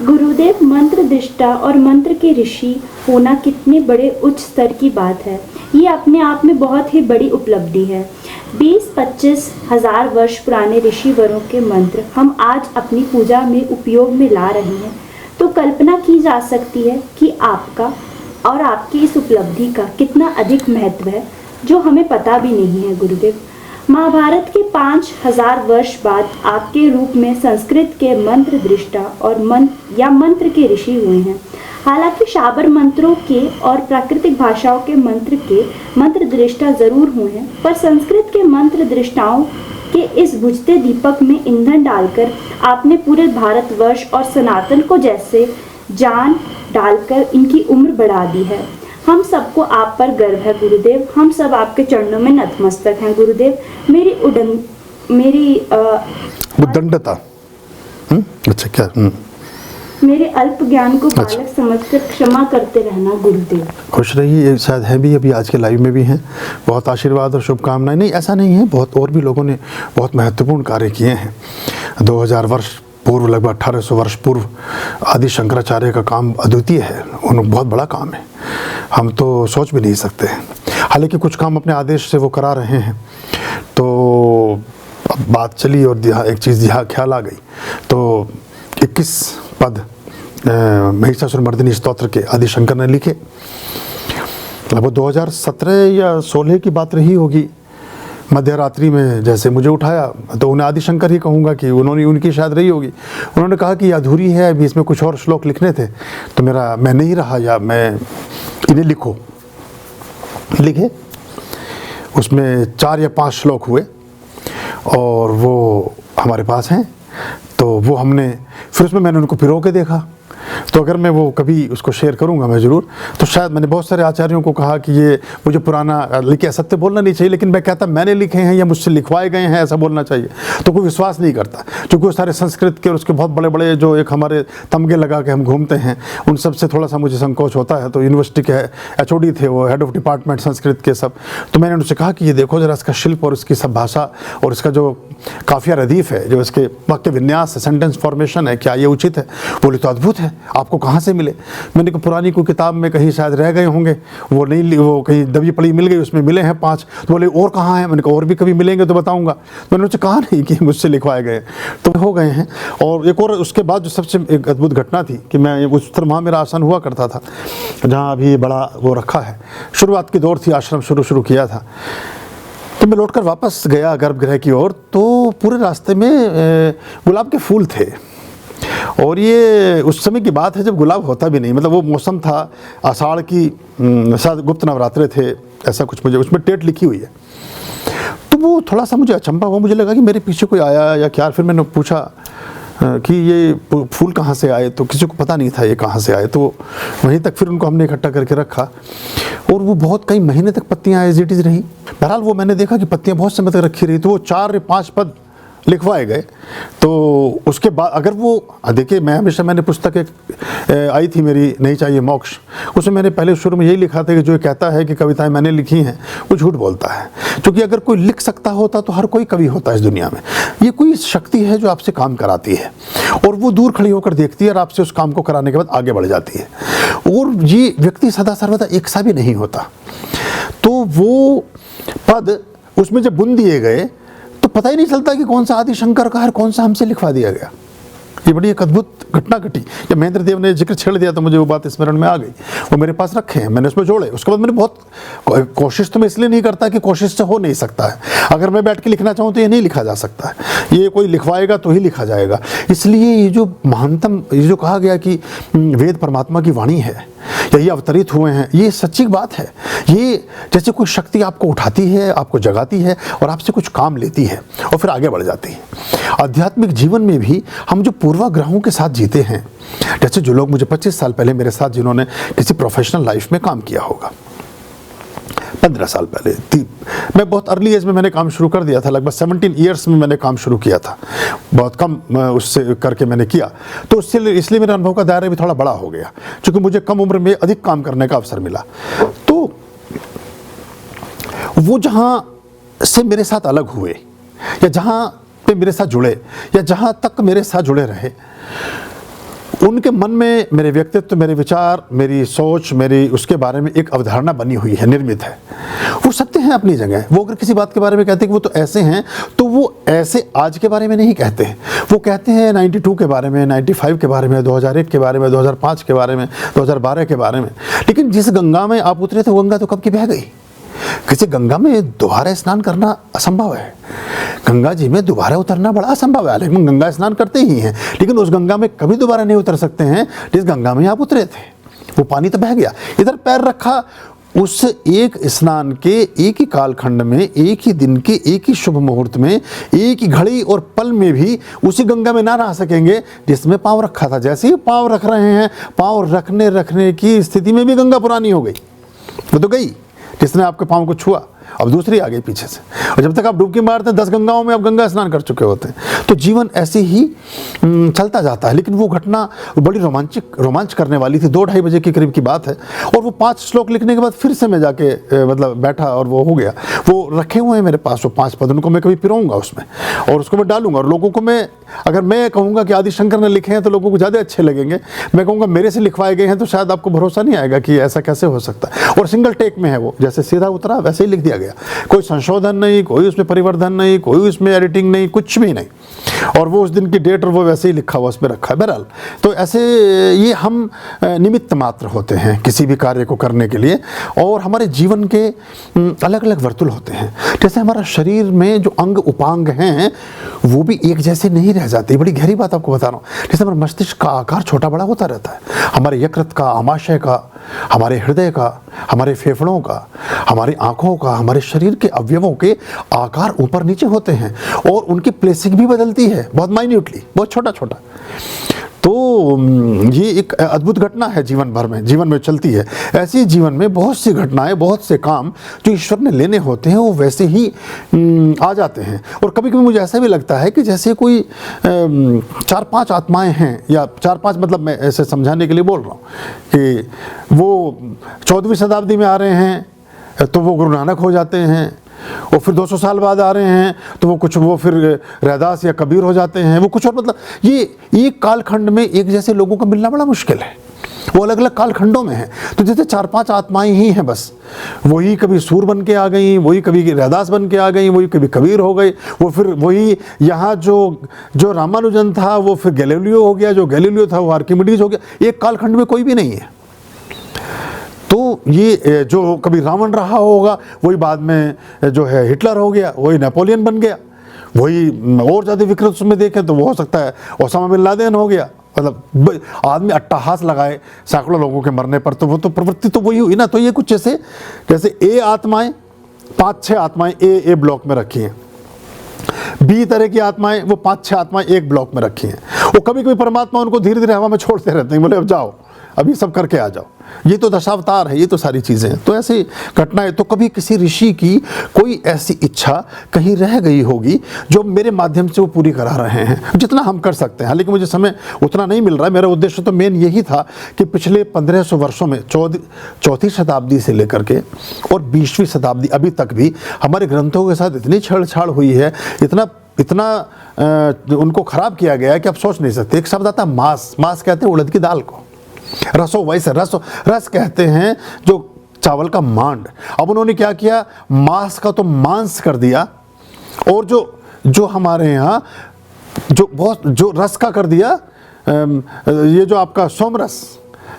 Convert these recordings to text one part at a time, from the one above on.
गुरुदेव, मंत्र दृष्टा और मंत्र के ऋषि होना कितने बड़े उच्च स्तर की बात है। ये अपने आप में बहुत ही बड़ी उपलब्धि है। 20-25 हजार वर्ष पुराने ऋषिवरों के मंत्र हम आज अपनी पूजा में उपयोग में ला रहे हैं, तो कल्पना की जा सकती है कि आपका और आपकी इस उपलब्धि का कितना अधिक महत्व है, जो हमें पता भी नहीं है। गुरुदेव, महाभारत के 5000 वर्ष बाद आपके रूप में संस्कृत के मंत्र दृष्टा और मंत्र के ऋषि हुए हैं। हालांकि शाबर मंत्रों के और प्राकृतिक भाषाओं के मंत्र दृष्टा जरूर हुए हैं, पर संस्कृत के मंत्र दृष्टाओं के इस बुझते दीपक में ईंधन डालकर आपने पूरे भारतवर्ष और सनातन को जैसे जान डालकर इनकी उम्र बढ़ा दी है। हम सबको आप पर गर्व है गुरुदेव। हम सब आपके चरणों में नतमस्तक हैं गुरुदेव। मेरी उद्दंडता अच्छा क्या मेरे अल्प ज्ञान को बालक समझकर क्षमा करते रहना गुरुदेव। खुश रहिए। शायद है भी, अभी आज के लाइव में भी हैं। बहुत आशीर्वाद और शुभकामनाएं। नहीं, ऐसा नहीं है, बहुत और भी लोगों ने बहुत महत्वपूर्ण कार्य किए हैं। 2000 वर्ष पूर्व, लगभग 1800 वर्ष पूर्व आदि शंकराचार्य का काम अद्वितीय है। उन्होंने बहुत बड़ा काम है, हम तो सोच भी नहीं सकते हैं। हालांकि कुछ काम अपने आदेश से वो करा रहे हैं। तो अब बात चली और एक चीज़ ख्याल आ गई। तो 21 पद महिषासुरमर्दिनी स्तोत्र के आदि शंकर ने लिखे। लगभग 2017 या 16 की बात रही होगी। मध्य रात्रि में जैसे मुझे उठाया, तो उन्हें आदि शंकर ही कहूँगा कि उनकी शायद रही होगी। उन्होंने कहा कि अधूरी है, अभी इसमें कुछ और श्लोक लिखने थे। तो मैं नहीं रहा, या मैं इन्हें लिखे। उसमें 4 या 5 श्लोक हुए और वो हमारे पास हैं। तो वो फिर उसमें मैंने उनको पिरो के देखा। तो अगर मैं वो कभी उसको शेयर करूंगा मैं ज़रूर। तो शायद मैंने बहुत सारे आचार्यों को कहा कि ये मुझे पुराना लिखे, असत्य बोलना नहीं चाहिए, लेकिन मैं कहता मैंने लिखे हैं या मुझसे लिखवाए गए हैं ऐसा बोलना चाहिए। तो कोई विश्वास नहीं करता, क्योंकि वो सारे संस्कृत के और उसके बहुत बड़े बड़े जो एक हमारे तमगे लगा के हम घूमते हैं, उन सब से थोड़ा सा मुझे संकोच होता है। तो यूनिवर्सिटी के HOD थे वो, हेड ऑफ डिपार्टमेंट संस्कृत के सब। तो मैंने उनसे कहा कि ये देखो जरा इसका शिल्प और इसकी सब भाषा और इसका जो काफिया रदीफ है, जो इसके वाक्य विन्यास है, सेंटेंस फॉर्मेशन है, क्या ये उचित है? बोले तो अद्भुत है, आपको कहाँ से मिले? मैंने कहा पुरानी कोई किताब में कहीं शायद रह गए होंगे, वो कहीं दबी पड़ी मिल गई, उसमें मिले हैं 5। तो बोले और कहाँ हैं? मैंने कहा और भी कभी मिलेंगे तो बताऊंगा। मैंने उनसे कहा नहीं कि मुझसे लिखवाए गए, तो हो गए हैं। और एक और उसके बाद जो सबसे एक अद्भुत घटना थी कि मैं उस तरह वहाँ मेरा आसन हुआ करता था, जहाँ अभी बड़ा वो रखा है। शुरुआत की दौर थी, आश्रम शुरू किया था। तो मैं लौटकर वापस गया गर्भगृह की ओर, तो पूरे रास्ते में गुलाब के फूल थे। और ये उस समय की बात है जब गुलाब होता भी नहीं, मतलब वो मौसम था आषाढ़ की, शायद गुप्त नवरात्रे थे, ऐसा कुछ मुझे उसमें डेट लिखी हुई है। तो वो थोड़ा सा मुझे अचंभा हुआ, मुझे लगा कि मेरे पीछे कोई आया या क्या। फिर मैंने पूछा कि ये फूल कहाँ से आए, तो किसी को पता नहीं था ये कहाँ से आए। तो वहीं तक फिर उनको हमने इकट्ठा करके रखा और वो बहुत कई महीने तक पत्तियाँ एज इट इज़ रही। बहरहाल वो मैंने देखा कि पत्तियाँ बहुत समय तक रखी रही, तो वो 4 या 5 पद लिखवाए गए। तो उसके बाद अगर वो देखिए, मैंने पुस्तक एक आई थी मेरी, नहीं चाहिए मोक्ष, उसमें मैंने पहले शुरू में यही लिखा था कि जो कहता है कि कविताएं मैंने लिखी हैं वो झूठ बोलता है। क्योंकि अगर कोई लिख सकता होता तो हर कोई कवि होता है इस दुनिया में। ये कोई शक्ति है जो आपसे काम कराती है और वो दूर खड़ी होकर देखती है और आपसे उस काम को कराने के बाद आगे बढ़ जाती है। और ये व्यक्ति सदा सर्वदा एक सा भी नहीं होता। तो वो पद उसमें जब बुन दिए गए तो पता ही नहीं चलता कि कौन सा आदि शंकर का है, कौन सा हमसे लिखवा दिया गया। ये बड़ी एक अद्भुत घटना घटी। जब महेंद्र देव ने जिक्र छेड़ दिया तो मुझे वो बात स्मरण में आ गई। वो मेरे पास रखे हैं, मैंने उसमें जोड़े। उसके बाद मैंने बहुत कोशिश, तो मैं इसलिए नहीं करता कि कोशिश से हो नहीं सकता है। अगर मैं बैठ के लिखना चाहूँ तो ये नहीं लिखा जा सकता है, ये कोई लिखवाएगा तो ही लिखा जाएगा। इसलिए ये जो महानतम, ये जो कहा गया कि वेद परमात्मा की वाणी है या ये अवतरित हुए हैं, ये सच्ची बात है। ये जैसे कोई शक्ति आपको उठाती है, आपको जगाती है और आपसे कुछ काम लेती है और फिर आगे बढ़ जाती है। आध्यात्मिक जीवन में भी हम जो पूर्वाग्रहों के साथ जीते हैं, जैसे जो लोग मुझे 25 साल पहले मेरे साथ जिन्होंने किसी प्रोफेशनल लाइफ में काम किया होगा, 15 साल पहले मैं बहुत अर्ली एज में मैंने काम शुरू कर दिया था। लगभग 17 ईयर्स में मैंने काम शुरू किया था, बहुत कम उससे करके मैंने किया। तो इसलिए मेरे अनुभव का दायरा भी थोड़ा बड़ा हो गया, क्योंकि मुझे कम उम्र में अधिक काम करने का अवसर मिला। तो वो जहाँ से मेरे साथ अलग हुए या जहाँ पे मेरे साथ जुड़े या जहाँ तक मेरे साथ जुड़े रहे, उनके मन में मेरे व्यक्तित्व, मेरे विचार, मेरी सोच, मेरी उसके बारे में एक अवधारणा बनी हुई है, निर्मित है। वो सत्य हैं अपनी जगह। वो अगर किसी बात के बारे में कहते हैं कि वो तो ऐसे हैं, तो वो ऐसे आज के बारे में नहीं कहते हैं। वो कहते हैं 92 के बारे में, 95 के बारे में, 2001 के बारे में, 2005 के बारे में, 2012 के बारे में। लेकिन जिस गंगा में आप उतरे थे वो गंगा तो कब की बह गई। किसी गंगा में दोबारा स्नान करना असंभव है। गंगा जी में दोबारा उतरना बड़ा असंभव है। लेकिन गंगा स्नान करते ही हैं, लेकिन उस गंगा में कभी दोबारा नहीं उतर सकते हैं जिस गंगा में आप उतरे थे। वो पानी तो बह गया। इधर पैर रखा, उस एक स्नान के एक ही कालखंड में, एक ही दिन के एक ही शुभ मुहूर्त में, एक ही घड़ी और पल में भी उसी गंगा में ना नहा सकेंगे जिसमें पाँव रखा था। जैसे ही पाँव रख रहे हैं, पाँव रखने की स्थिति में भी गंगा पुरानी हो गई। वो तो गई जिसने आपके पाँव को छुआ, अब दूसरी आ गई पीछे से। और जब तक आप डुबकी मारते हैं 10 गंगाओं में आप गंगा स्नान कर चुके होते हैं। तो जीवन ऐसे ही चलता जाता है। लेकिन वो घटना बड़ी रोमांच करने वाली थी। 2-2:30 बजे के करीब की बात है। और वो 5 श्लोक लिखने के बाद फिर से मैं जाके मतलब बैठा और वो हो गया। वो रखे हुए हैं मेरे पास वो 5 पद, उनको मैं कभी पिरोऊंगा उसमें और उसको मैं डालूंगा। और लोगों को मैं, अगर मैं कहूँगा कि आदि शंकर ने लिखे हैं तो लोगों को ज़्यादा अच्छे लगेंगे। मैं कहूँगा मेरे से लिखवाए गए हैं तो शायद आपको भरोसा नहीं आएगा कि ऐसा कैसे हो सकता है। और सिंगल टेक में है वो, जैसे सीधा उतरा वैसे ही लिख दिया गया। कोई संशोधन नहीं, कोई उसमें परिवर्धन नहीं, कोई उसमें एडिटिंग नहीं, कुछ भी नहीं। और वो उस दिन की डेट और वो वैसे ही लिखा हुआ उसमें रखा है। बहरहाल तो ऐसे ये हम निमित्त मात्र होते हैं किसी भी कार्य को करने के लिए। और हमारे जीवन के अलग अलग वर्तुल होते हैं। जैसे हमारा शरीर में जो अंग उपांग हैं वो भी एक जैसे नहीं रह जाते। बड़ी गहरी बात आपको बता रहा हूँ। जैसे हमारे मस्तिष्क का आकार छोटा बड़ा होता रहता है, हमारे यकृत का, आमाशय का, हमारे हृदय का, हमारे फेफड़ों का, हमारी आँखों का, हमारे शरीर के अवयवों के आकार ऊपर नीचे होते हैं और उनकी प्लेसिंग भी बदलती है बहुत माइन्यूटली, बहुत छोटा छोटा। तो ये एक अद्भुत घटना है जीवन भर में, जीवन में चलती है। ऐसी जीवन में बहुत सी घटनाएं, बहुत से काम जो ईश्वर ने लेने होते हैं वो वैसे ही आ जाते हैं। और कभी कभी मुझे ऐसा भी लगता है कि जैसे कोई 4-5 आत्माएं हैं, या 4-5 मतलब मैं ऐसे समझाने के लिए बोल रहा हूँ कि वो 14वीं शताब्दी में आ रहे हैं तो वो गुरु नानक हो जाते हैं, और फिर 200 साल बाद आ रहे हैं तो वो फिर रैदास या कबीर हो जाते हैं, वो कुछ और। मतलब ये एक कालखंड में एक जैसे लोगों का मिलना बड़ा मुश्किल है। वो अलग अलग कालखंडों में हैं। तो जैसे 4-5 आत्माएं ही हैं बस। वही कभी सूर बन के आ गई, वही कभी रैदास बन के आ गई, वही कभी कबीर हो गई, वो फिर वही यहाँ जो रामानुजन था वो फिर गैलीलियो हो गया, जो गैलीलियो था वो आर्किमिडीज हो गया। एक कालखंड में कोई भी नहीं है। तो ये जो कभी रावण रहा होगा वही बाद में जो है हिटलर हो गया, वही नेपोलियन बन गया, वही और ज़्यादा विकृत उसमें देखें तो वो हो सकता है ओसामा बिन लादेन हो गया। मतलब आदमी अट्टहास लगाए सैकड़ों लोगों के मरने पर, तो वो तो प्रवृत्ति तो वही हुई ना। तो ये कुछ जैसे ए आत्माएं, 5-6 आत्माएं ए ब्लॉक में रखी हैं, बी तरह की आत्माएं वो 5-6 आत्माएं एक ब्लॉक में रखी हैं। वो कभी कभी परमात्मा उनको धीरे धीरे हवा में छोड़ते रहते हैं, बोले अब जाओ, अभी सब करके आ जाओ। ये तो दशावतार है, ये तो सारी चीज़ें हैं। तो ऐसी घटनाएं, तो कभी किसी ऋषि की कोई ऐसी इच्छा कहीं रह गई होगी जो मेरे माध्यम से वो पूरी करा रहे हैं, जितना हम कर सकते हैं। हालांकि मुझे समय उतना नहीं मिल रहा है। मेरा उद्देश्य तो मेन यही था कि पिछले 1500 वर्षों में 4वीं शताब्दी से लेकर के और 20वीं शताब्दी अभी तक भी हमारे ग्रंथों के साथ इतनी छेड़छाड़ हुई है, इतना उनको ख़राब किया गया है कि आप सोच नहीं सकते। एक शब्द आता है मास कहते हैं उड़द की दाल को, रसो वैसे रस कहते हैं जो चावल का मांड। अब उन्होंने क्या किया, मांस का तो मांस कर दिया, और जो हमारे यहाँ जो रस का कर दिया, ये जो आपका सोमरस,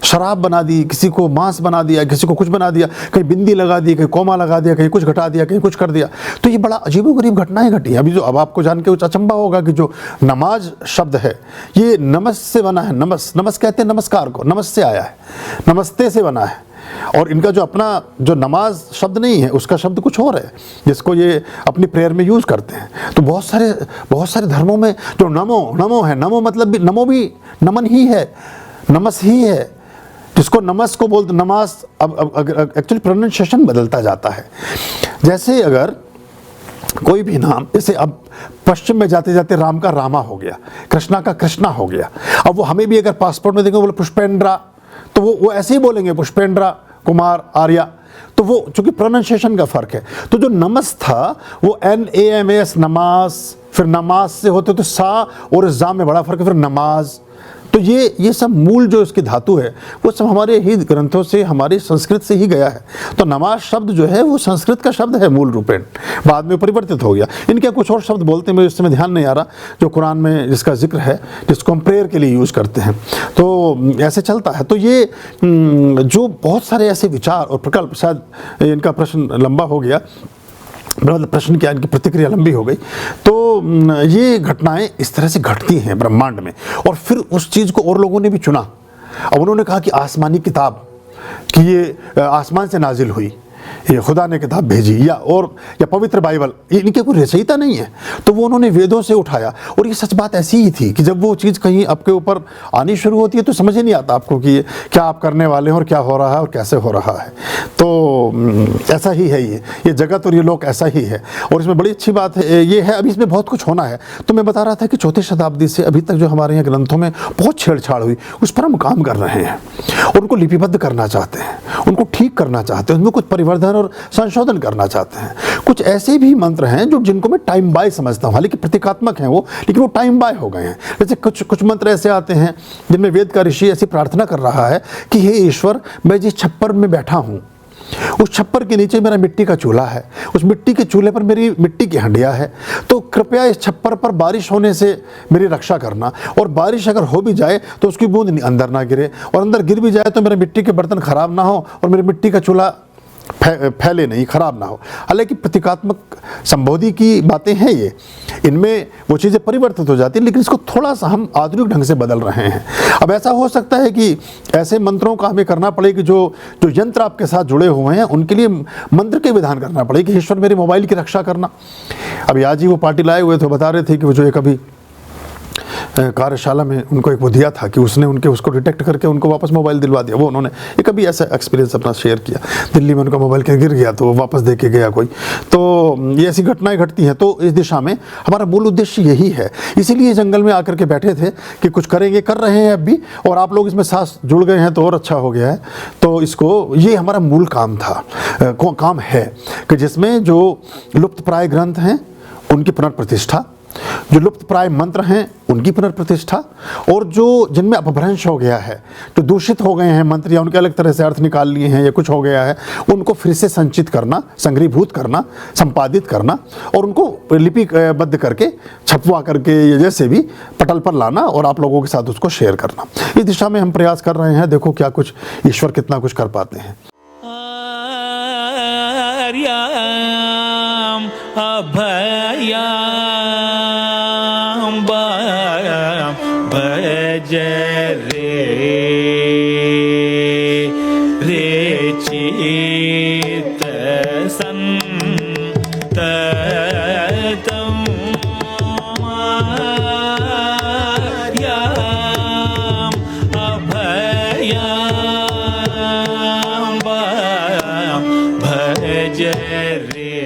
शराब बना दी, किसी को मांस बना दिया, किसी को कुछ बना दिया, कहीं बिंदी लगा दी, कहीं कोमा लगा दिया, कहीं कुछ घटा दिया, कहीं कुछ कर दिया। तो ये बड़ा अजीबोगरीब घटनाएं घटी। अब आपको जान के कुछ अचंभा होगा कि जो नमाज शब्द है ये नमस से बना है। नमस कहते हैं नमस्कार को, नमस से आया है, नमस्ते से बना है। और इनका जो अपना जो नमाज शब्द नहीं है उसका शब्द कुछ और है, जिसको ये अपनी प्रेयर में यूज़ करते हैं। तो बहुत सारे धर्मों में जो नमो है, नमो मतलब नमो भी नमन ही है, नमस ही है, जिसको नमस को बोलते नमाज। अब एक्चुअली प्रोनाउंसिएशन बदलता जाता है। जैसे अगर कोई भी नाम, जैसे अब पश्चिम में जाते जाते राम का रामा हो गया, कृष्णा का कृष्णा हो गया। अब वो हमें भी अगर पासपोर्ट में देखेंगे बोले पुष्पेंद्रा, तो वो ऐसे ही बोलेंगे पुष्पेंद्रा कुमार आर्या। तो वो चूंकि प्रोनाउंसिएशन का फर्क है। तो जो नमस था वो NAMAS नमाज, फिर नमाज से होते तो सा और जा में बड़ा फर्क है, फिर नमाज, तो ये सब मूल जो इसकी धातु है वो सब हमारे ही ग्रंथों से, हमारे संस्कृत से ही गया है। तो नमाज शब्द जो है वो संस्कृत का शब्द है मूल रूपेण, बाद में परिवर्तित हो गया। इनके कुछ और शब्द बोलते हैं, मुझे इस समय ध्यान नहीं आ रहा, जो कुरान में जिसका जिक्र है, जिसको हम प्रेयर के लिए यूज़ करते हैं। तो ऐसे चलता है। तो ये जो बहुत सारे ऐसे विचार और प्रकल्प, शायद इनका प्रश्न लंबा हो गया, मतलब प्रश्न क्या, इनकी प्रतिक्रिया लंबी हो गई। तो ये घटनाएं इस तरह से घटती हैं ब्रह्मांड में, और फिर उस चीज़ को और लोगों ने भी चुना। अब उन्होंने कहा कि आसमानी किताब, कि ये आसमान से नाजिल हुई, ये खुदा ने किताब भेजी, या पवित्र बाइबल, ये इनके कोई रचयिता नहीं है। तो वो उन्होंने वेदों से उठाया, और ये सच बात ऐसी ही थी कि जब वो चीज़ कहीं आपके ऊपर आनी शुरू होती है तो समझ ही नहीं आता आपको कि क्या आप करने वाले हैं और क्या हो रहा है और कैसे हो रहा है। तो ऐसा ही है ये जगत और ये लोक ऐसा ही है। और इसमें बड़ी अच्छी बात है ये है, अभी इसमें बहुत कुछ होना है। तो मैं बता रहा था कि 4वीं शताब्दी से अभी तक जो हमारे यहाँ ग्रंथों में बहुत छेड़छाड़ हुई, उस पर हम काम कर रहे हैं और उनको लिपिबद्ध करना चाहते हैं, उनको ठीक करना चाहते हैं, उनमें कुछ परिवर्तन और संशोधन करना चाहते हैं। कुछ ऐसे भी मंत्र हैं जो जिनको मैं टाइम बाय समझता हूँ, हालांकि प्रतीकात्मक हैं वो, लेकिन वो टाइम बाय हो गए हैं। जैसे कुछ मंत्र ऐसे आते हैं जिनमें वेद का ऋषि ऐसी प्रार्थना कर रहा है कि हे ईश्वर, मैं जिस छप्पर में बैठा हूँ उस छप्पर के नीचे मेरा मिट्टी का चूल्हा है, उस मिट्टी के चूल्हे पर मेरी मिट्टी की हंडिया है, तो कृपया इस छप्पर पर बारिश होने से मेरी रक्षा करना, और बारिश अगर हो भी जाए तो उसकी बूंद अंदर ना गिरे, और अंदर गिर भी जाए तो मेरे मिट्टी के बर्तन खराब ना हो और मेरे मिट्टी का चूल्हा फैले नहीं, खराब ना हो। हालांकि प्रतीकात्मक संबोधि की बातें हैं ये, इनमें वो चीज़ें परिवर्तित हो जाती हैं, लेकिन इसको थोड़ा सा हम आधुनिक ढंग से बदल रहे हैं। अब ऐसा हो सकता है कि ऐसे मंत्रों का हमें करना पड़े कि जो यंत्र आपके साथ जुड़े हुए हैं उनके लिए मंत्र के विधान करना पड़े कि ईश्वर मेरे मोबाइल की रक्षा करना। अभी आज ही वो पार्टी लाए हुए थे, बता रहे थे कि वो जो एक अभी कार्यशाला में उनको एक वो दिया था कि उसने उसको डिटेक्ट करके उनको वापस मोबाइल दिलवा दिया। वो उन्होंने एक अभी ऐसा एक्सपीरियंस अपना शेयर किया, दिल्ली में उनका मोबाइल कहीं गिर गया तो वो वापस दे के गया कोई। तो ये ऐसी घटनाएं घटती हैं। तो इस दिशा में हमारा मूल उद्देश्य यही है, इसीलिए जंगल में आकर के बैठे थे कि कुछ करेंगे, कर रहे हैं अब भी, और आप लोग इसमें साथ जुड़ गए हैं तो और अच्छा हो गया है। तो इसको, ये हमारा मूल काम था, काम है कि जिसमें जो लुप्त प्राय ग्रंथ हैं उनकी पुनर्प्रतिष्ठा, जो लुप्त प्राय मंत्र हैं उनकी पुनर्प्रतिष्ठा, और जो जिनमें अपभ्रंश हो गया है, जो दूषित हो गए हैं मंत्र या उनके अलग तरह से अर्थ निकाल लिए हैं या कुछ हो गया है, उनको फिर से संचित करना, संग्रहीभूत करना, संपादित करना, और उनको लिपिबद्ध करके छपवा करके या जैसे भी पटल पर लाना और आप लोगों के साथ उसको शेयर करना। इस दिशा में हम प्रयास कर रहे हैं। देखो क्या कुछ ईश्वर कितना कुछ कर पाते हैं। भज रे चित संततम अभयाम भज रे